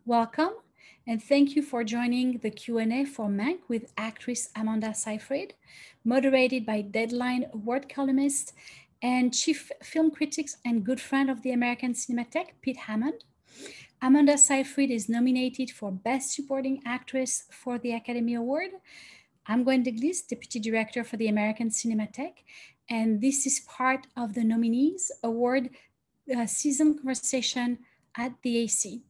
Welcome, and thank you for joining the Q&A for MANK with actress Amanda Seyfried, moderated by Deadline award columnist and chief film critic and good friend of the American Cinematheque, Pete Hammond. Amanda Seyfried is nominated for Best Supporting Actress for the Academy Award. I'm Gwen Douglas, Deputy Director for the American Cinematheque, and this is part of the Nominees Award season conversation at the AC.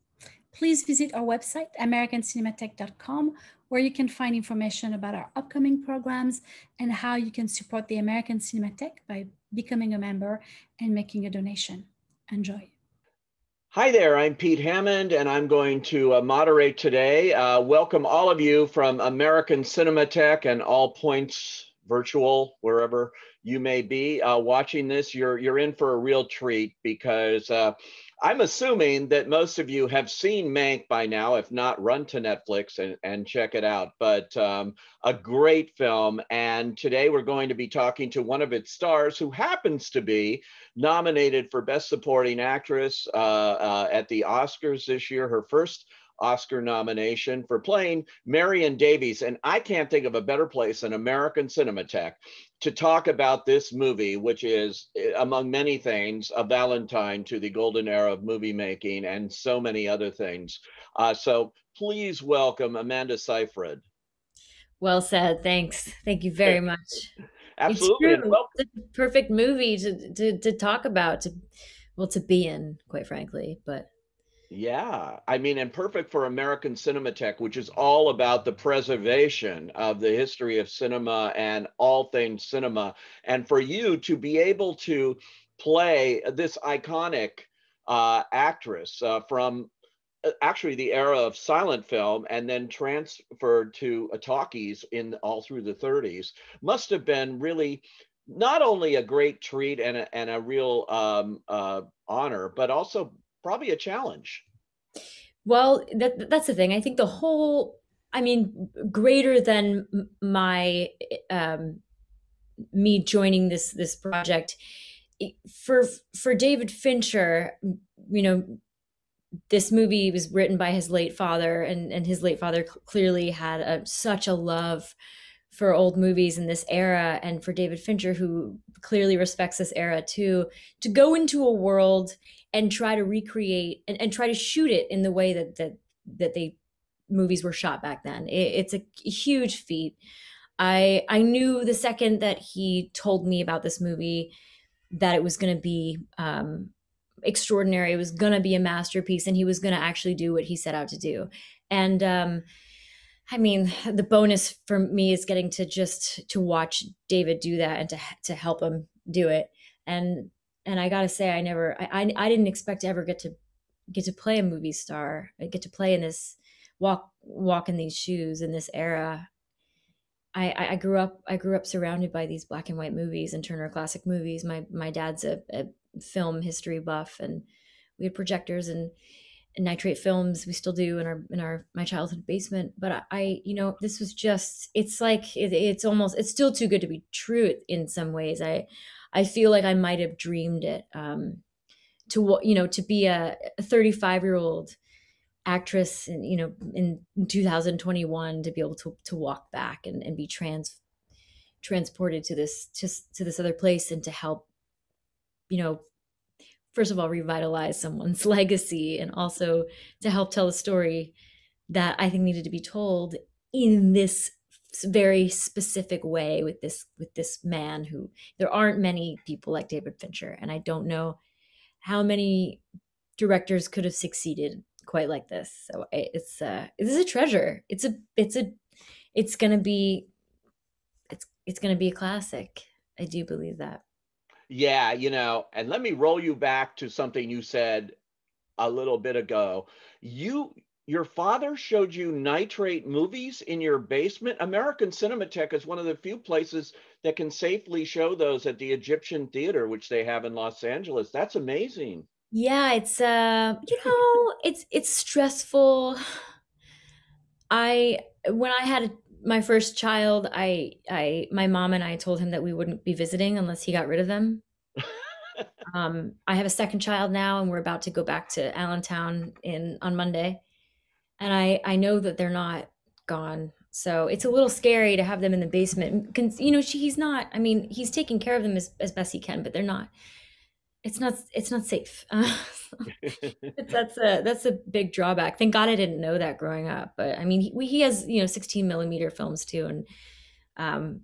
Please visit our website, americancinematheque.com, where you can find information about our upcoming programs and how you can support the American Cinematheque by becoming a member and making a donation. Enjoy. Hi there, I'm Pete Hammond, and I'm going to moderate today. Welcome all of you from American Cinematheque and all points virtual, wherever you may be watching this. You're in for a real treat because I'm assuming that most of you have seen MANK by now. If not, run to Netflix and check it out. But a great film. And today we're going to be talking to one of its stars who happens to be nominated for Best Supporting Actress at the Oscars this year, her first Oscar nomination for playing Marion Davies. And I can't think of a better place than American Cinematheque to talk about this movie, which is, among many things, a valentine to the golden era of movie making and so many other things. So please welcome Amanda Seyfried. Well said. Thanks. Thank you very much. Absolutely. It's true. It's a perfect movie to talk about, to be in, quite frankly. But yeah, I mean, and perfect for American Cinematheque, which is all about the preservation of the history of cinema and all things cinema. And for you to be able to play this iconic actress from actually the era of silent film and then transferred to talkies in all through the 30s must have been really not only a great treat and a real honor, but also probably a challenge. well, that's the thing. I think greater than my me joining this project for David Fincher, you know, this movie was written by his late father, and his late father clearly had such a love for old movies in this era, and for David Fincher, who clearly respects this era too, to go into a world and try to recreate and try to shoot it in the way that they movies were shot back then. It's a huge feat. I knew the second that he told me about this movie that it was going to be extraordinary. It was going to be a masterpiece, and he was going to actually do what he set out to do. And I mean, the bonus for me is getting to watch David do that and to help him do it. And I gotta say, I didn't expect to ever get to play a movie star. I get to play in this walk in these shoes in this era. I grew up surrounded by these black and white movies and Turner Classic Movies. My dad's a film history buff, and we had projectors and nitrate films. We still do in my childhood basement. But this was just, it's like it's still too good to be true in some ways. I feel like I might have dreamed it, to be a 35-year-old actress in 2021, to be able to walk back and be transported to this other place, and to help, first of all, revitalize someone's legacy, and also to help tell a story that I think needed to be told in this very specific way with this man who, there aren't many people like David Fincher, and I don't know how many directors could have succeeded quite like this. So this is a treasure. It's gonna be a classic. I do believe that. Yeah, and let me roll you back to something you said a little bit ago. Your father showed you nitrate movies in your basement. American Cinematheque is one of the few places that can safely show those at the Egyptian Theater, which they have in Los Angeles. That's amazing. Yeah, it's it's stressful. When I had my first child, my mom and I told him that we wouldn't be visiting unless he got rid of them. I have a second child now, and we're about to go back to Allentown on Monday. and I know that they're not gone. So it's a little scary to have them in the basement. He's not. I mean, he's taking care of them as best he can, but they're not. It's not safe. That's a big drawback. Thank God I didn't know that growing up. But I mean, he has 16 millimeter films too, and um,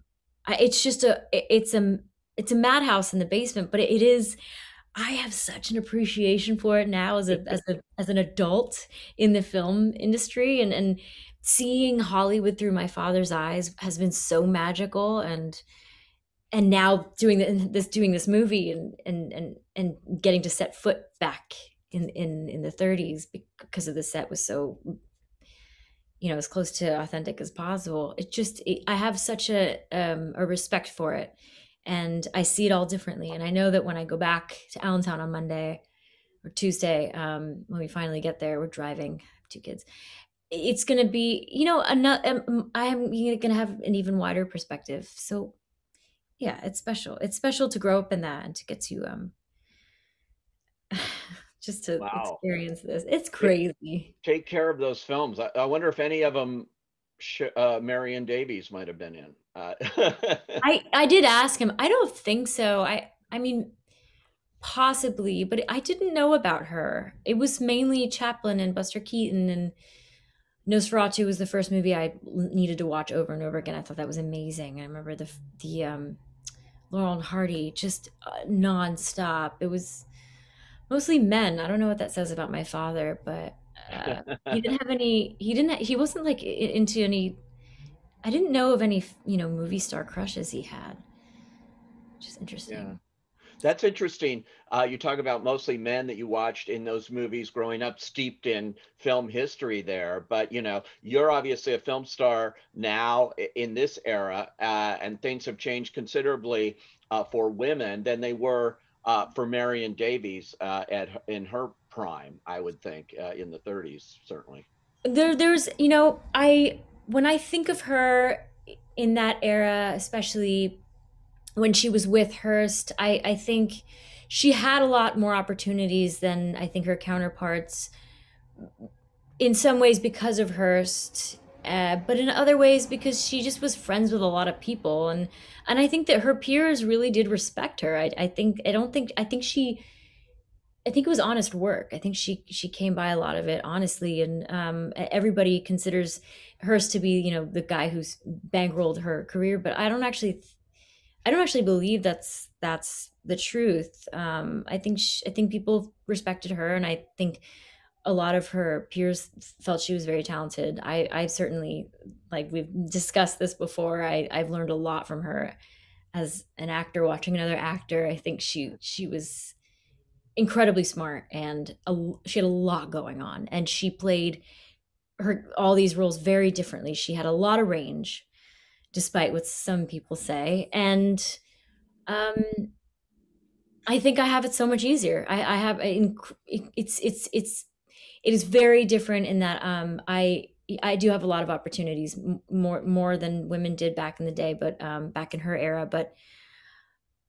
it's just it's a madhouse in the basement. But it is. I have such an appreciation for it now as an adult in the film industry, and seeing Hollywood through my father's eyes has been so magical. And now doing this movie, and getting to set foot back in the 30s, because of the set was so, as close to authentic as possible. I have such a respect for it, and I see it all differently. And I know that when I go back to Allentown on Monday or Tuesday, when we finally get there, we're driving, I have two kids, it's going to be, I'm going to have an even wider perspective. So yeah, it's special. It's special to grow up in that and to get to just to Wow. experience this. It's Take, crazy. take care of those films. I wonder if any of them Marion Davies might have been in. I did ask him. I don't think so. I mean, possibly, but I didn't know about her. It was mainly Chaplin and Buster Keaton, and Nosferatu was the first movie I needed to watch over and over again. I thought that was amazing. I remember the Laurel and Hardy, just nonstop. It was mostly men. I don't know what that says about my father, but he didn't have any. He wasn't like into any. I didn't know of any, movie star crushes he had, which is Yeah. interesting. That's interesting. You talk about mostly men that you watched in those movies growing up, steeped in film history there. But you're obviously a film star now in this era, and things have changed considerably for women than they were for Marion Davies in her prime. I would think in the 30s, certainly. There's, when I think of her in that era, especially when she was with Hearst, I think she had a lot more opportunities than I think her counterparts, in some ways because of Hearst, but in other ways because she just was friends with a lot of people, and I think that her peers really did respect her. I think it was honest work. I think she came by a lot of it honestly, and everybody considers Hearst to be, the guy who's bankrolled her career, but I don't actually believe that's the truth. I think people respected her, and I think a lot of her peers felt she was very talented. I certainly, like we've discussed this before, I've learned a lot from her as an actor. Watching another actor, I think she was incredibly smart, and she had a lot going on, and she played all these roles very differently. She had a lot of range, despite what some people say, and um, I think I have it so much easier. I have it is very different in that I do have a lot of opportunities, more than women did back in the day, but back in her era, but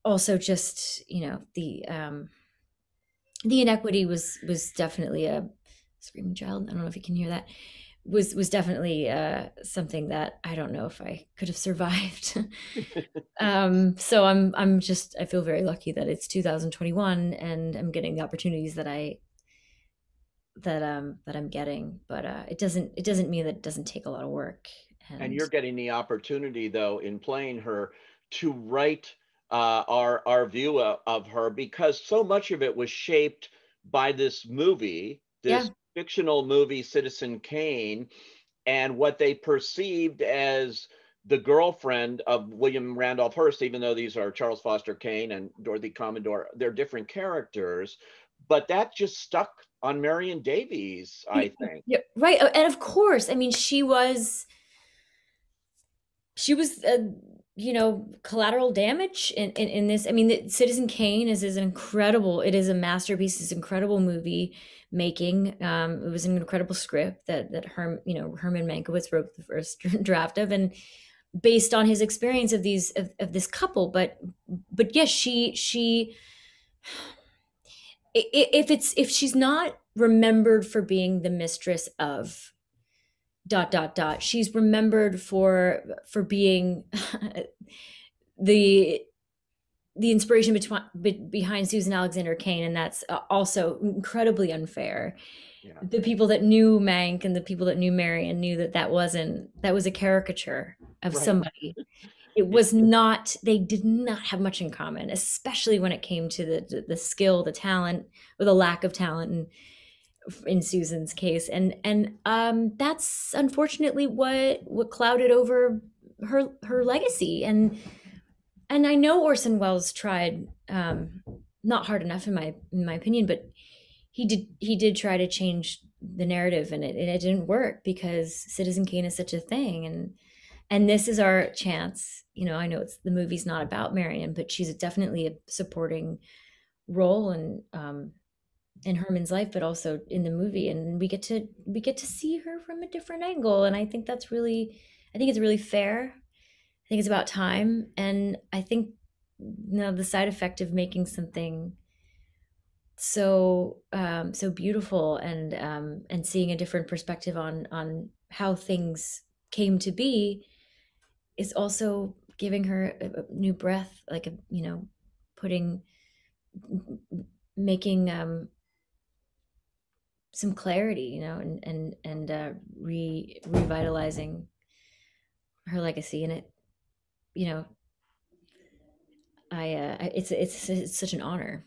also just the inequity was definitely a screaming child. I don't know if you can hear that. Was definitely something that I don't know if I could have survived. So I feel very lucky that it's 2021 and I'm getting the opportunities that I'm getting. But it doesn't mean that it doesn't take a lot of work. And And you're getting the opportunity, though, in playing her, to write our view of her, because so much of it was shaped by this movie, yeah, this fictional movie, Citizen Kane, and what they perceived as the girlfriend of William Randolph Hearst, even though these are Charles Foster Kane and Dorothy Commodore, they're different characters. But that just stuck on Marion Davies, I think. yeah, right. And of course, I mean, she was collateral damage in this. I mean, Citizen Kane is an incredible, it is a masterpiece. It's incredible movie making. It was an incredible script that Herman Mankiewicz wrote the first draft of, and based on his experience of this couple. But yes, she if she's not remembered for being the mistress of, dot dot dot. She's remembered for being the inspiration behind Susan Alexander Kane, and that's also incredibly unfair. Yeah. The people that knew Mank and the people that knew Marion knew that that was a caricature of Right. somebody. It was not, they did not have much in common, especially when it came to the skill, the talent, or the lack of talent in Susan's case. And that's unfortunately what clouded over her legacy. And I know Orson Welles tried, not hard enough in my opinion, but he did try to change the narrative, and it didn't work because Citizen Kane is such a thing. And this is our chance. You know, I know the movie's not about Marion, but she's definitely a supporting role in Herman's life, but also in the movie, and we get to see her from a different angle. And I think it's really fair. I think it's about time, and I think, you know, the side effect of making something so beautiful and seeing a different perspective on how things came to be is also giving her a new breath, like making some clarity, you know, and revitalizing her legacy. And it, you know, it's such an honor.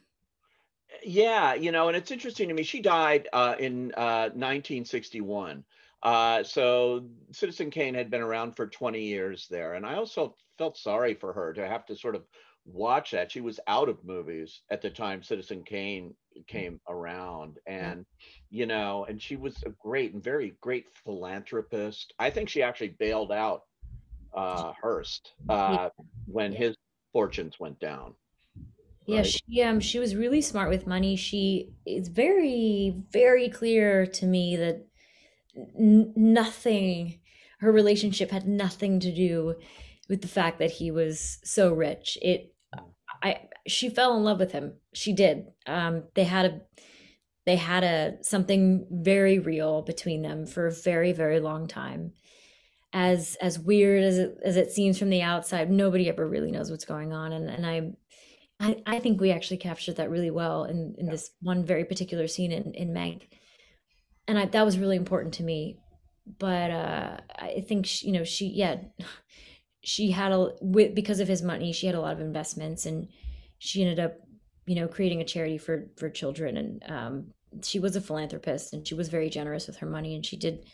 Yeah, you know, and it's interesting to me. She died in 1961. So Citizen Kane had been around for 20 years there. And I also felt sorry for her to have to sort of watch that. She was out of movies at the time Citizen Kane came around. And, you know, and she was a very great philanthropist. I think she actually bailed out Hearst when his fortunes went down. Yeah, Right? she was really smart with money. It's very, very clear to me that nothing, her relationship had nothing to do with the fact that he was so rich. She fell in love with him. She did. They had something very real between them for a very, very long time. As weird as it seems from the outside, nobody ever really knows what's going on. And I think we actually captured that really well in this one very particular scene in Mank. And that was really important to me. But I think she had because of his money, she had a lot of investments, and she ended up, you know, creating a charity for children. And she was a philanthropist, and she was very generous with her money, and she did,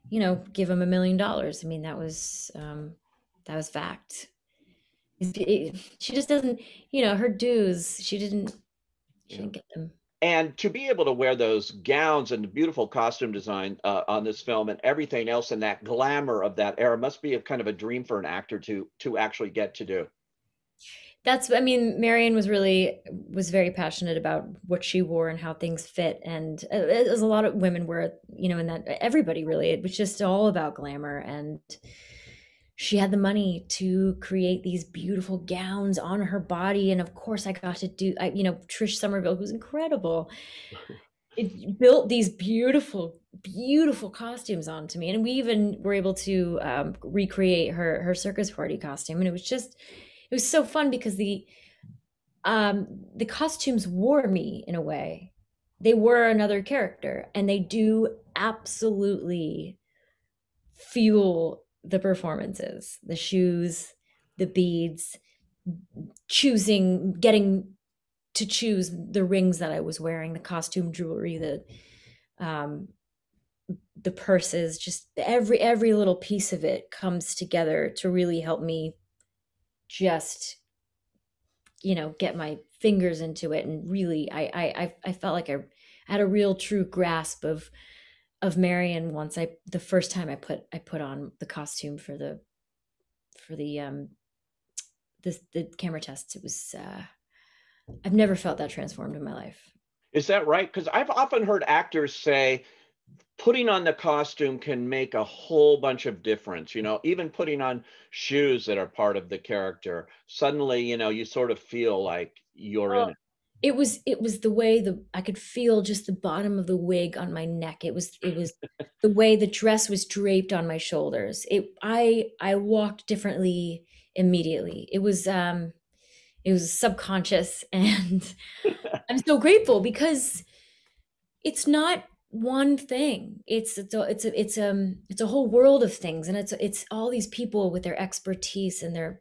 you know, give him $1 million. I mean, that was fact. She just doesn't, you know, her dues, she didn't get them. And to be able to wear those gowns and the beautiful costume design on this film and everything else, and that glamour of that era must be a kind of a dream for an actor to actually get to do. I mean, Marion was very passionate about what she wore and how things fit. And as a lot of women were, you know, in that, everybody really, it was just all about glamour. And she had the money to create these beautiful gowns on her body. And of course I got to you know, Trish Somerville, who's incredible, it built these beautiful, beautiful costumes onto me. And we even were able to recreate her circus party costume. And it was so fun because the costumes wore me in a way. They were another character, and they do absolutely fuel the performances, the shoes, the beads, getting to choose the rings that I was wearing, the costume jewelry, the purses, just every little piece of it comes together to really help me just, you know, get my fingers into it. And really, I felt like I had a real true grasp of Marion once the first time I put on the costume for the camera tests. It was I've never felt that transformed in my life. Is that right? Because I've often heard actors say putting on the costume can make a whole bunch of difference. You know, even putting on shoes that are part of the character, suddenly, you know, you sort of feel like you're in it. it was the way I could feel just the bottom of the wig on my neck. It was the way the dress was draped on my shoulders. I walked differently immediately. It was subconscious, and I'm so grateful because it's not one thing. It's a whole world of things, and it's all these people with their expertise and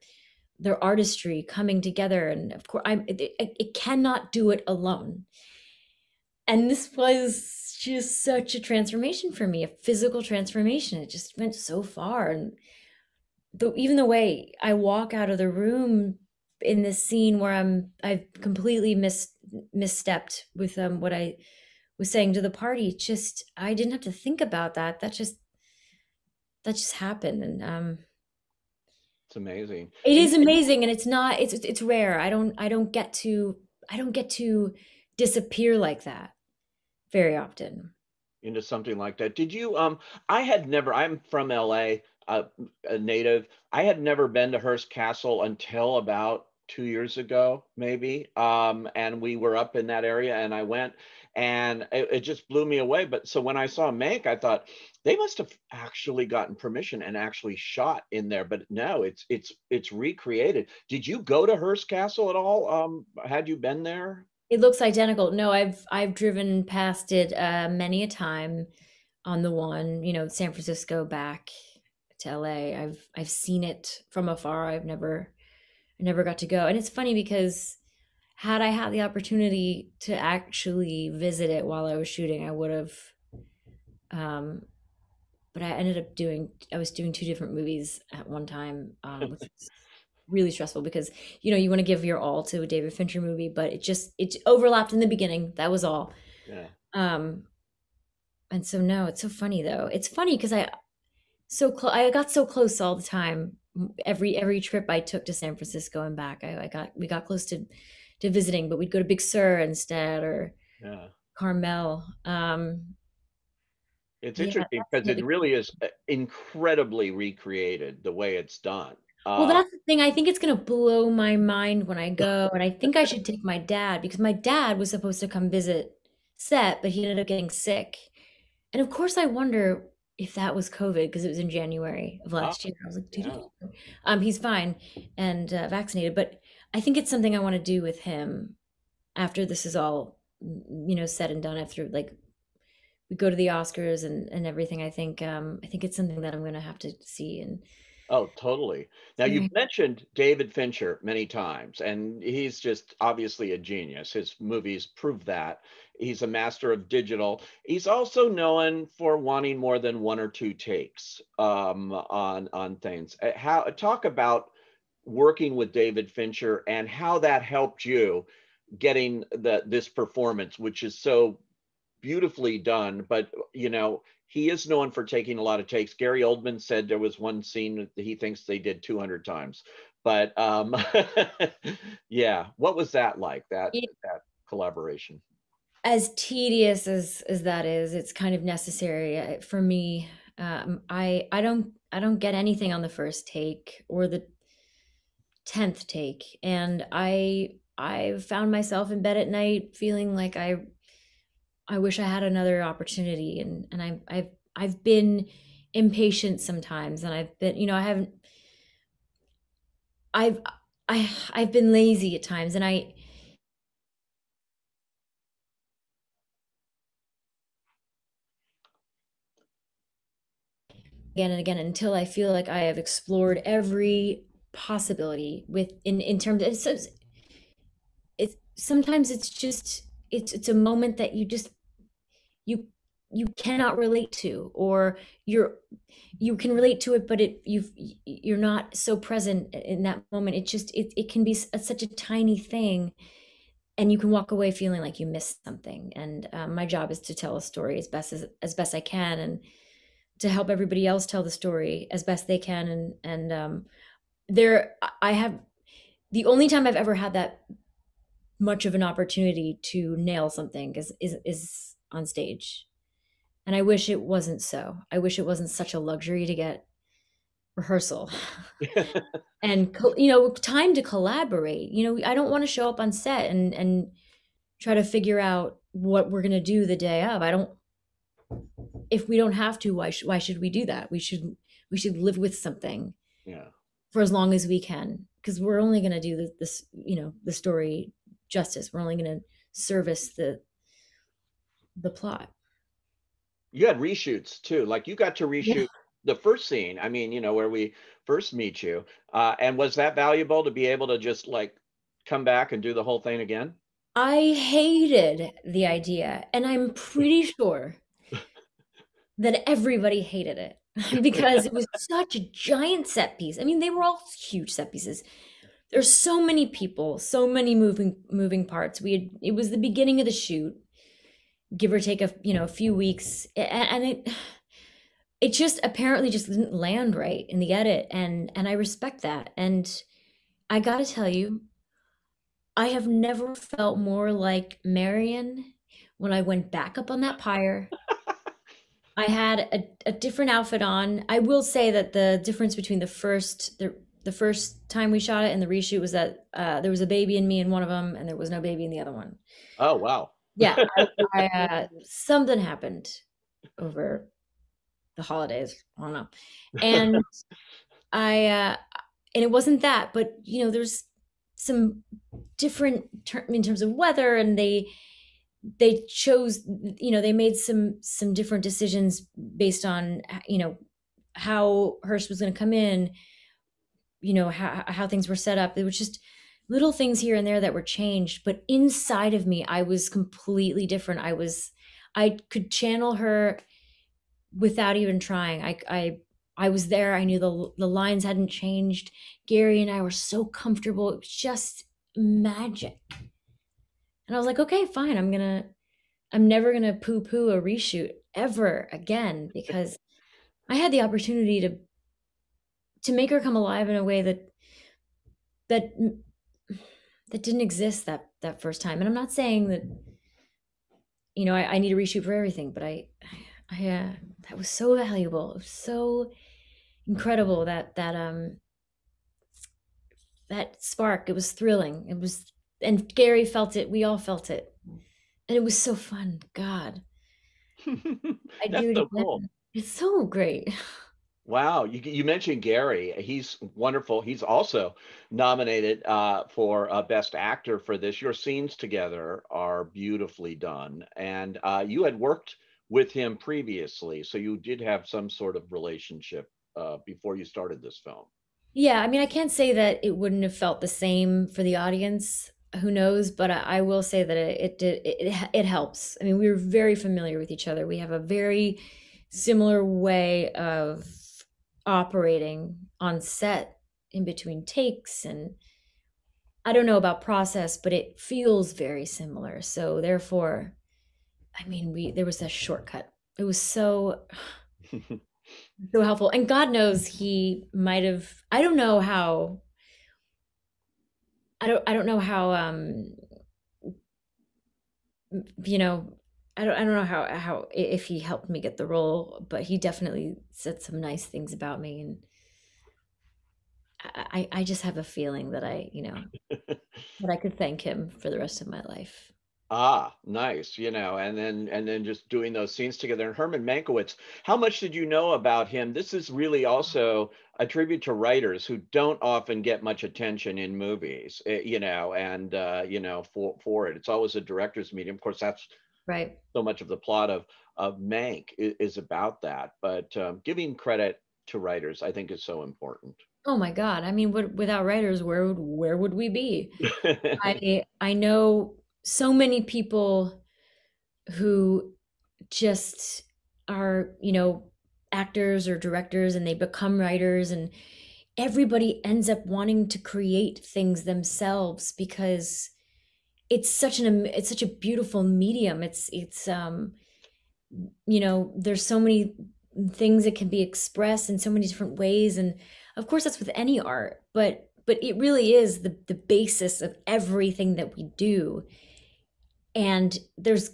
their artistry coming together. And of course, it cannot do it alone. And this was just such a transformation for me, a physical transformation. It just went so far. And even the way I walk out of the room in this scene where I've completely misstepped with what I was saying to the party, just I didn't have to think about that. That just happened. And It's amazing. it is amazing, and it's rare. I don't get to disappear like that very often. Into something like that. Did you I'm from LA, a native. I had never been to Hearst Castle until about 2 years ago, maybe. And we were up in that area and I went and it just blew me away. But so when I saw Mank, I thought they must have actually gotten permission and actually shot in there. But no, it's recreated. Did you go to Hearst Castle at all? Had you been there? It looks identical. No, I've driven past it many a time on the one, San Francisco back to LA. I've seen it from afar. I never got to go. And it's funny because had I had the opportunity to actually visit it while I was shooting, I would have. But I was doing two different movies at one time, which was really stressful because, you want to give your all to a David Fincher movie, but it overlapped in the beginning. That was all. Yeah. And so no, it's so funny though. It's funny because I got so close all the time. Every trip I took to San Francisco and back, we got close to visiting, but we'd go to Big Sur instead, or Yeah. Carmel. It's Yeah, interesting because it really is incredibly recreated the way it's done. well, that's the thing. I think it's gonna blow my mind when I go, and I think I should take my dad because my dad was supposed to come visit set, but he ended up getting sick. And of course, I wonder if that was COVID because it was in January of Oh, last year. I was like, did yeah. he's fine and vaccinated, but I think it's something I want to do with him after this is all, said and done. After like we go to the Oscars and everything, I think it's something that I'm gonna have to see. And Oh, totally. Now, yeah. you've mentioned David Fincher many times, and he's just obviously a genius. His movies prove that. He's a master of digital. He's also known for wanting more than one or two takes on things. How talk about working with David Fincher and how that helped you getting this performance, which is so beautifully done, but he is known for taking a lot of takes. Gary Oldman said there was one scene that he thinks they did 200 times. But yeah, what was that like? That collaboration? As tedious as that is, it's kind of necessary for me. I don't get anything on the first take or the 10th take, and I found myself in bed at night feeling like I wish I had another opportunity, and I've been impatient sometimes, and I've been, I haven't, I've been lazy at times, and again and again until I feel like I have explored every possibility in terms of it's sometimes it's just it's a moment that you you cannot relate to, or you can relate to it, but you're not so present in that moment. It can be such a tiny thing, and you can walk away feeling like you missed something. And my job is to tell a story as best I can, and to help everybody else tell the story as best they can. And there I have the only time I've ever had that much of an opportunity to nail something is on stage. And I wish it wasn't so. I wish it wasn't such a luxury to get rehearsal and time to collaborate. I don't want to show up on set and try to figure out what we're going to do the day of. If we don't have to, why should we do that? We should live with something for as long as we can, because we're only going to do this, the story justice. We're only going to service the plot. You had reshoots too. Like you got to reshoot the first scene. I mean, where we first meet you. And was that valuable to be able to just like come back and do the whole thing again? I hated the idea, and I'm pretty sure that everybody hated it because it was such a giant set piece. I mean, they were all huge set pieces. There's so many people, so many moving parts. It was the beginning of the shoot, give or take a few weeks, and it just apparently just didn't land right in the edit, and I respect that. And I gotta tell you, I have never felt more like Marion when I went back up on that pyre. I had a different outfit on. I will say that the difference between the first time we shot it and the reshoot was that there was a baby in me in one of them, and there was no baby in the other one. Oh, wow. Yeah, something happened over the holidays. I don't know, and and it wasn't that, but there's some different in terms of weather, and they chose, they made some different decisions based on how Hearst was going to come in, how things were set up. There was just little things here and there that were changed, but inside of me I was completely different. I could channel her without even trying. I was there. I knew the lines hadn't changed. Gary and I were so comfortable. It was just magic. And I was like, okay, fine. I'm never gonna poo-poo a reshoot ever again, because I had the opportunity to make her come alive in a way that didn't exist that first time. And I'm not saying that I need a reshoot for everything, but I that was so valuable. It was so incredible, that spark. It was thrilling. It was, and Gary felt it. We all felt it, and it was so fun. God, I'd do it so again. cool. It's so great. Wow, you mentioned Gary. He's wonderful. He's also nominated for Best Actor for this. Your scenes together are beautifully done, and you had worked with him previously, so you did have some sort of relationship before you started this film. Yeah, I mean, I can't say that it wouldn't have felt the same for the audience. Who knows? But I will say that it helps. I mean, we were very familiar with each other. We have a very similar way of operating on set in between takes, and I don't know about process, but it feels very similar. So therefore, I mean, there was a shortcut. It was so helpful. And God knows he might have, I don't know how I don't know how I don't know how if he helped me get the role, but he definitely said some nice things about me, and I just have a feeling that that I could thank him for the rest of my life. Ah, nice. And then just doing those scenes together. And Herman Mankiewicz, how much did you know about him? This is really also a tribute to writers who don't often get much attention in movies, and for it. It's always a director's medium. Of course, that's right. So much of the plot of Mank is about that. But giving credit to writers, I think, is so important. Oh my God. I mean, without writers, where would we be? I know so many people who just are, actors or directors, and they become writers, and everybody ends up wanting to create things themselves because it's such a beautiful medium. It's there's so many things that can be expressed in so many different ways, and of course that's with any art, but it really is the basis of everything that we do. And there's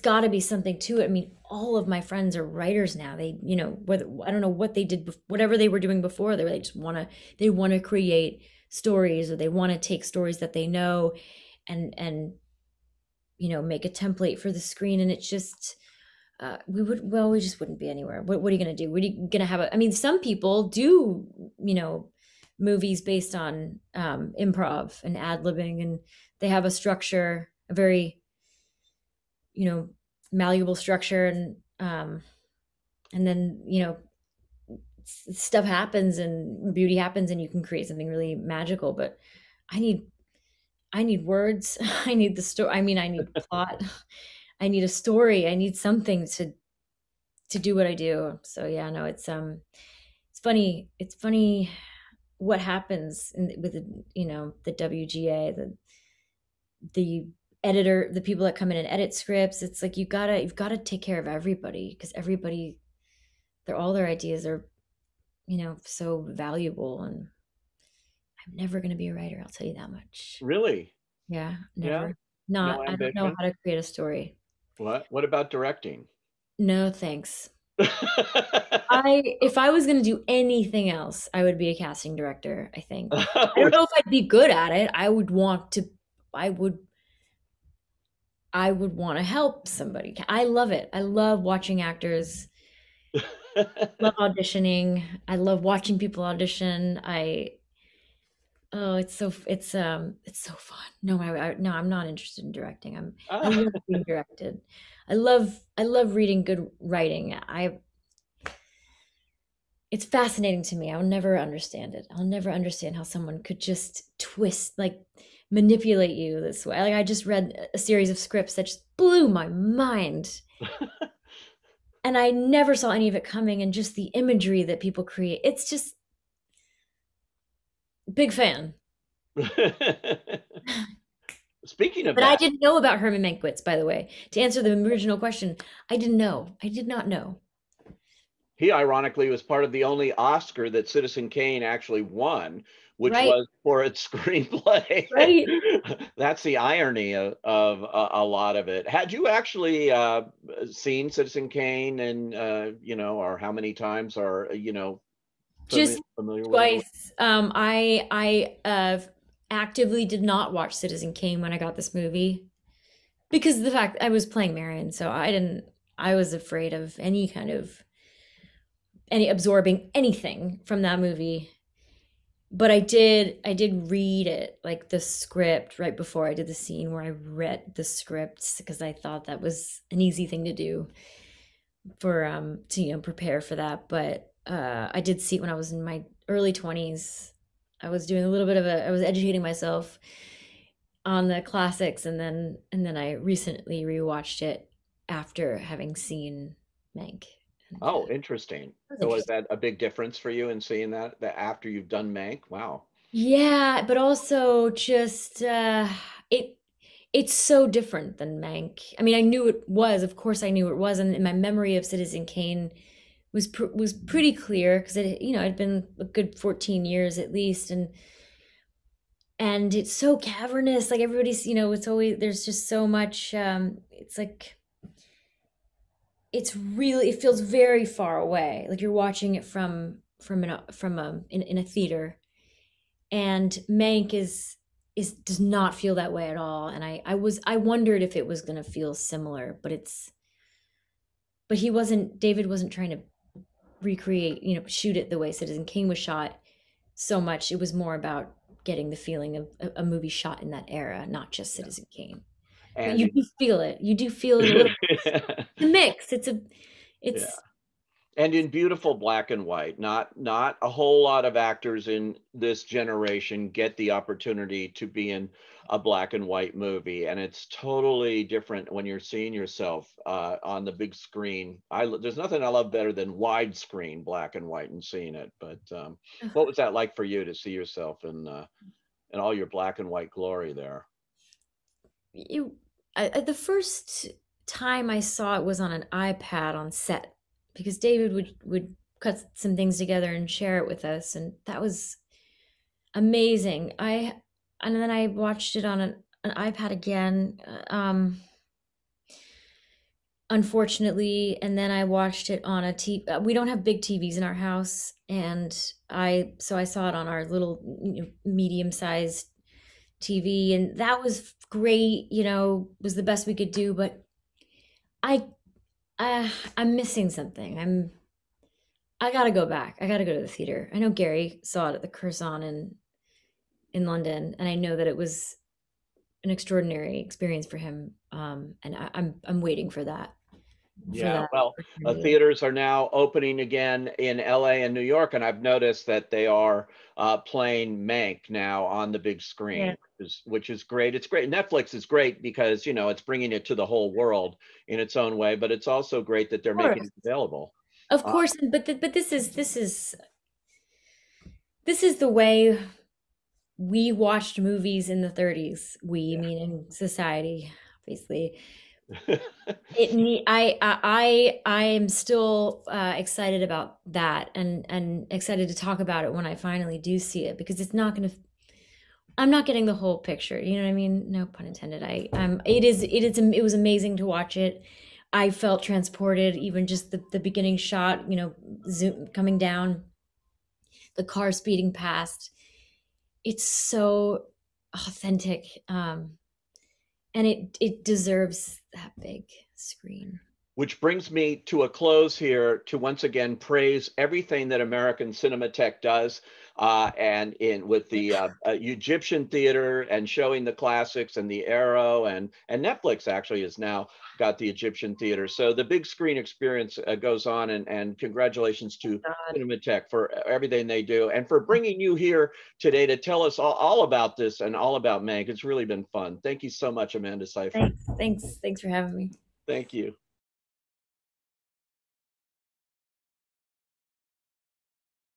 got to be something to it. I mean, all of my friends are writers now. They, whether, I don't know what they did, whatever they were doing before, they just want to create stories, or they want to take stories that they know and make a template for the screen, and it's just we just wouldn't be anywhere. What are you going to do? What are you going to have? I mean, some people do, movies based on improv and ad-libbing, and they have a structure, a very, malleable structure, and then, stuff happens and beauty happens and you can create something really magical. But I need words. I need the story. I mean, I need plot. I need a story. I need something to do what I do. So yeah, no, it's funny. It's funny what happens with the WGA, the editor, the people that come in and edit scripts. It's like you've got to take care of everybody, because all their ideas are, so valuable. And I'm never going to be a writer, I'll tell you that much. Really? Yeah, never. No I don't know how to create a story. What about directing? No, thanks. If I was going to do anything else, I would be a casting director, I think. I don't know if I'd be good at it. I would want to help somebody. I love it. I love watching actors. Love auditioning. I love watching people audition. It's so fun. No, I'm not interested in directing. I love being directed. I love reading good writing. It's fascinating to me. I'll never understand it. I'll never understand how someone could just twist, like manipulate you this way. Like I just read a series of scripts that just blew my mind. And I never saw any of it coming, and just the imagery that people create. It's just big fan. Speaking of but that, I didn't know about Herman Mankiewicz, by the way. To answer the original question, I didn't know. I did not know. He ironically was part of the only Oscar that Citizen Kane actually won, which was for its screenplay. Right. That's the irony of a lot of it. Had you actually seen Citizen Kane, and or how many times are just familiar twice? With I actively did not watch Citizen Kane when I got this movie, because of the fact I was playing Marion, so I was afraid of any absorbing anything from that movie. But I did read it, like the script, right before I did the scene where I read the scripts, because I thought that was an easy thing to do for to prepare for that. But I did see it when I was in my early 20s. I was doing a little bit I was educating myself on the classics, and then I recently rewatched it after having seen Mank. Oh, interesting. So is that a big difference for you in seeing that after you've done Mank? Wow. Yeah, but also just it's so different than Mank. I mean, I knew it was, of course I knew it was, and my memory of Citizen Kane was pretty clear, because it had been a good 14 years at least, and it's so cavernous, like everybody's, it's always, there's just so much it's like, it feels very far away, like you're watching it in a theater. And Mank does not feel that way at all. And I wondered if it was going to feel similar, but David wasn't trying to recreate, shoot it the way Citizen Kane was shot so much. It was more about getting the feeling of a movie shot in that era, not just Citizen Kane. And but you do feel it. You do feel it a little bit. The mix. It's and in beautiful black and white. Not a whole lot of actors in this generation get the opportunity to be in a black and white movie, and it's totally different when you're seeing yourself on the big screen. There's nothing I love better than widescreen black and white and seeing it. But what was that like for you to see yourself in all your black and white glory there? The first time I saw it was on an iPad on set, because David would cut some things together and share it with us, and that was amazing. And then I watched it on an iPad again, unfortunately, and then I watched it on a TV. We don't have big TVs in our house, and so I saw it on our little medium-sized TV, and that was great, you know, was the best we could do, but I, I'm missing something. I gotta go back. I gotta go to the theater. I know Gary saw it at the Curzon in London, and I know that it was an extraordinary experience for him. And I'm waiting for that. Yeah, well, Opportunity. theaters are now opening again in LA and New York, and I've noticed that they are playing Mank now on the big Yeah, screen, which is great. It's great. Netflix is great because, you know, it's bringing it to the whole world in its own way, but it's also great that they're of making course, it available. of Uh, course. But this is the way we watched movies in the 30s. We yeah. meaning society, obviously. It need I am still excited about that, and excited to talk about it when I finally do see it, because it's not going to, I'm not getting the whole picture, you know what I mean? No pun intended. It was amazing to watch it. I felt transported, even just the beginning shot, you know, zoom coming down, the car speeding past. It's so authentic, and it deserves that big screen. Which brings me to a close here to once again praise everything that American Cinematheque does, and in with the Egyptian theater and showing the classics and the Arrow, and Netflix actually has now got the Egyptian theater. So the big screen experience goes on, and congratulations to God. Cinematheque for everything they do and for bringing you here today to tell us all about this and all about Mank. It's really been fun. Thank you so much, Amanda Seyfried. Thanks for having me. Thank you.